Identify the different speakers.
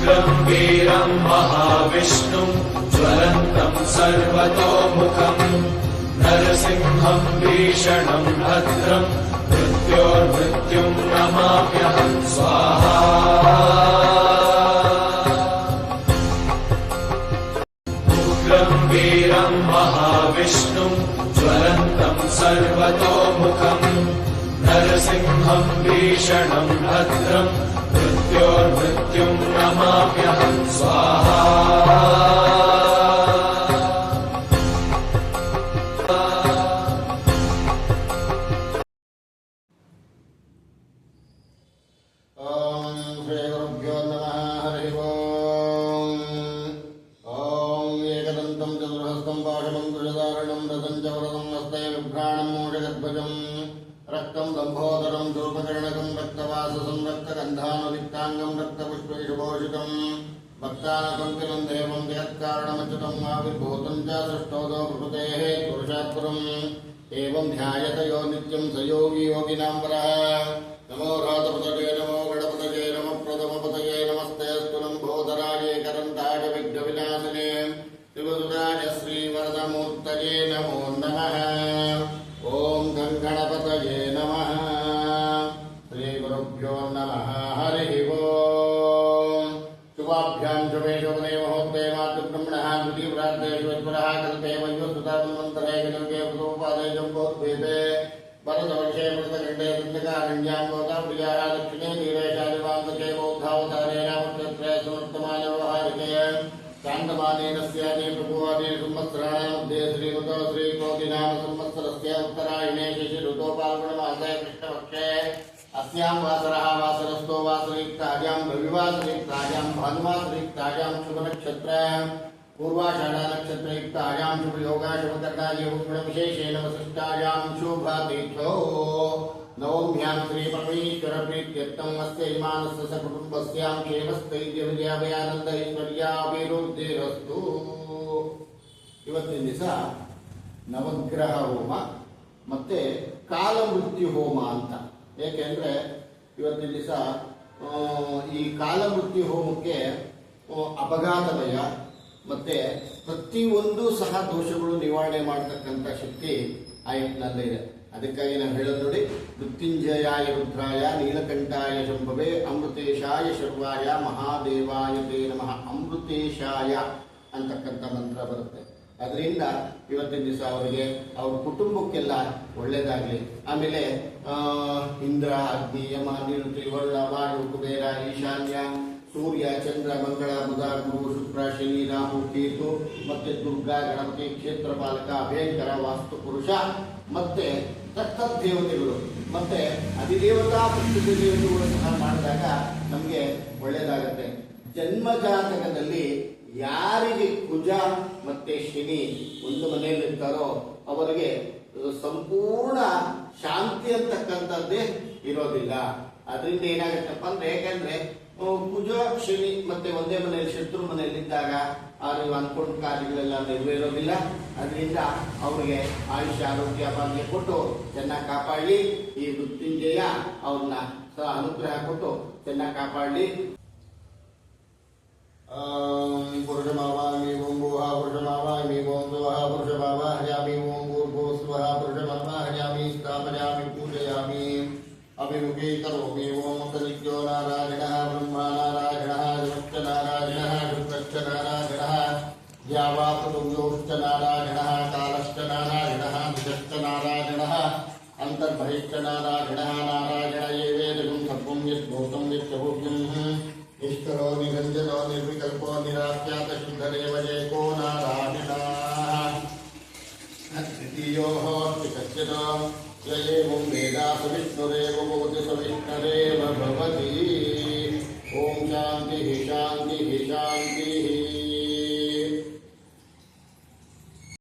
Speaker 1: उग्रं वीरं महाविष्णुं ज्वलन्तं सर्वतोमुखम् नरसिंहं भीषणं भद्रं मृत्योर्मृत्युं नमाम्यहं स्वाहा। उग्रं वीरं महाविष्णुं ज्वलन्तं सर्वतोमुखम् नरसिंहं भीषणं भद्रं मृत्योर्मृत्युं नमाम्यहं स्वाहा।
Speaker 2: रक्तं लम्भोदरं धूपकर्णकं रक्तवाससं रक्तगन्धानुलिप्ताङ्गं रक्तपुष्पैषुभूषितं भक्तानाकङ्किलं देवं जगत्कारणमच्युतम् आविर्भूतं च सृष्टोदो प्रकृतेः पुरुषात्परम् एवं ध्यायत यो नित्यं स योगी योगिनां वरः। नमो रातपतये नमो गणपतये नमः प्रथमपतये नमस्ते अस्तु लम्भोदराय करन्ताय विघ्नविनाशिने शिवसुराय श्रीवरदमूर्तये नमो नमः। ओम गणपतये नमः। श्री गुरुभ्यो नमः। हरि ओम। शुभाभ्यां शुभे शुभदे मुहूर्ते मातृब्रह्मणः द्वितीयप्रार्थेश्वरः कल्पे वयोस्तुतामन्वन्तरे गणके पुरोपादे जम्बोद्वीपे भरतवर्षे मृतखण्डे दण्डकारण्यां गोदाप्रियाः दक्षिणे तीरे शालिवान्तके बौद्धावतारे रामचन्द्रे समर्थमाने व्यवहारिके चान्दमानेन स्यादे प्रभुवादे संवत्सराणां मध्ये श्रीमतो श्रीकोटिनाम संवत्सरस्य उत्तरायणे शिशिऋतो फाल्गुणमासे कृष्णपक्षे अस्यां वासरः वासरस्थो वासरयुक्तायां रविवासरयुक्तायां भानुवासरयुक्तायां शुभनक्षत्र पूर्वाषाढानक्षत्रयुक्तायां शुभयोगा शुभकर्णाय गुणविशेषेण वसिष्ठायां शुभतिथौ नवम्यां श्रीपरमेश्वरप्रीत्यर्थम् अस्य इमानस्य सकुटुम्बस्यां क्षेमस्थैर्यविजयाभयानन्दैश्वर्याभिवृद्धिरस्तु। ಇವತ್ತಿನ ದಿವಸ ನವಗ್ರಹ ಹೋಮ ಮತ್ತೆ ಕಾಲಮೃತ್ಯು ಹೋಮ ಅಂತ. ಏಕೆಂದ್ರೆ ಇವತ್ತಿನ ದಿವಸ ಈ ಕಾಲಮೃತ್ಯು ಹೋಮಕ್ಕೆ ಅಪಘಾತ ಭಯ ಮತ್ತೆ ಪ್ರತಿಯೊಂದು ಸಹ ದೋಷಗಳು ನಿವಾರಣೆ ಮಾಡತಕ್ಕಂಥ ಶಕ್ತಿ ಆ ಇದೆ. ಅದಕ್ಕಾಗಿ ನಾವು ಹೇಳೋದು ನೋಡಿ, ಮೃತ್ಯುಂಜಯಾಯ ರುದ್ರಾಯ ನೀಲಕಂಠಾಯ ಶಂಭವೇ ಅಮೃತೇಶಾಯ ಶರ್ವಾಯ ಮಹಾದೇವಾಯ ತೇ ನಮಃ. ಅಮೃತೇಶಾಯ ಅಂತಕ್ಕಂಥ ಮಂತ್ರ ಬರುತ್ತೆ. ಅದರಿಂದ ಇವತ್ತಿನ ದಿವಸ ಅವರಿಗೆ ಅವ್ರ ಕುಟುಂಬಕ್ಕೆಲ್ಲ ಒಳ್ಳೇದಾಗಲಿ. ಆಮೇಲೆ ಇಂದ್ರ ಅಗ್ನಿ ಯಮ ನಿರುತಿ ವರುಣ ವಾಯು ಕುಬೇರ ಈಶಾನ್ಯ ಸೂರ್ಯ ಚಂದ್ರ ಮಂಗಳ ಬುಧ ಗುರು ಶುಕ್ರ ಶನಿ ರಾಹು ಕೇತು ಮತ್ತೆ ದುರ್ಗಾ ಗಣಪತಿ ಕ್ಷೇತ್ರಪಾಲಕ ಅಭಯಂಕರ ವಾಸ್ತು ಪುರುಷ ಮತ್ತೆ ದೇವತೆಗಳು ಮತ್ತೆ ಅಧಿದೇವತಾ ಪ್ರಕೃತಿ ದೇವತೆಗಳು ಸಹ ಮಾಡಿದಾಗ ನಮಗೆ ಒಳ್ಳೇದಾಗತ್ತೆ. ಜನ್ಮ ಜಾತಕದಲ್ಲಿ ಯಾರಿಗೆ ಕುಜ ಮತ್ತೆ ಶನಿ ಒಂದು ಮನೆಯಲ್ಲಿ ಇರ್ತಾರೋ ಅವರಿಗೆ ಸಂಪೂರ್ಣ ಶಾಂತಿ ಅಂತಕ್ಕಂಥದ್ದೇ ಇರೋದಿಲ್ಲ. ಅದರಿಂದ ಏನಾಗತ್ತಪ್ಪ ಅಂದ್ರೆ, ಯಾಕಂದ್ರೆ ಕುಜ ಶನಿ ಮತ್ತೆ ಒಂದೇ ಮನೆಯಲ್ಲಿ ಶತ್ರು ಮನೆಯಲ್ಲಿದ್ದಾಗ ಅವ್ರಿಗೆ ಅನ್ಕೊಂಡ ಕಾರ್ಯಗಳೆಲ್ಲ ನೆರವೇರೋದಿಲ್ಲ. ಅದರಿಂದ ಅವರಿಗೆ ಆಯುಷ್ಯ ಆರೋಗ್ಯ ಭಾಗ್ಯ ಕೊಟ್ಟು ಚೆನ್ನಾಗಿ ಕಾಪಾಡಲಿ. ಈ ಮೃತ್ಯುಂಜಯ ಅವ್ರನ್ನ ಅನುಗ್ರಹ ಕೊಟ್ಟು ಚೆನ್ನಾಗಿ ಕಾಪಾಡಲಿ. ಪುರುಷಮಾವಾಮಿ ಓಂ ಭೂಹ ಪುರುಷಮಾವಾಮಿ ಓಂ ಸ್ವಹ ಪುರುಷಮಾವಾಹಯಾಮಿ ಓಂ ಭೂರ್ಭೋ ಸ್ವಹ ಪುರುಷಮಾವಾಹಯಾಮಿ ಸ್ಥಾಪಯಾಮಿ ಪೂಜಯಾಮಿ ಅಭಿಮುಖೀ ಕರೋಮಿ. ಓಂ ಸನಿತ್ಯೋ ನಾರಾಯಣಃ ಬ್ರಹ್ಮ ನಾರಾಯಣಃ ಜಗಚ್ಚ ನಾರಾಯಣಃ ಕೃತಶ್ಚ ನಾರಾಯಣಃ ದ್ಯಾವಾಪೃಥುವ್ಯೋಶ್ಚ ನಾರಾಯಣಃ ಕಾಲಶ್ಚ ನಾರಾಯಣಃ ದಿಶಶ್ಚ ನಾರಾಯಣಃ ಅಂತರ್ಬಹಿಶ್ಚ ನಾರಾಯಣಃ. ನಾರಾಯಣ ಏವೇದಂ ಸರ್ವಂ ಯದ್ಭೂತಂ ಯಚ್ಚಭೂತಂ ಈಶ್ವರೋ ನಿರಂಜನೋ ನಿರ್ವಿಕಲ್ಪೋ ನಿರಾಖ್ಯಾತ ಶುದ್ಧದೇವ ಜಯಕೋ ನಾರಾಯಣಃ. ದ್ವಿತೀಯೋಃ ಕಶ್ಚಿತ್ ಏವಂ ವೇದಾಸ ವಿಷ್ಣುರೇವ ಭವತಿ ಸ ವಿಷ್ಣುರೇವ ಭವತಿ. ಓಂ ಶಾಂತಿ ಶಾಂತಿ ಶಾಂತಿ.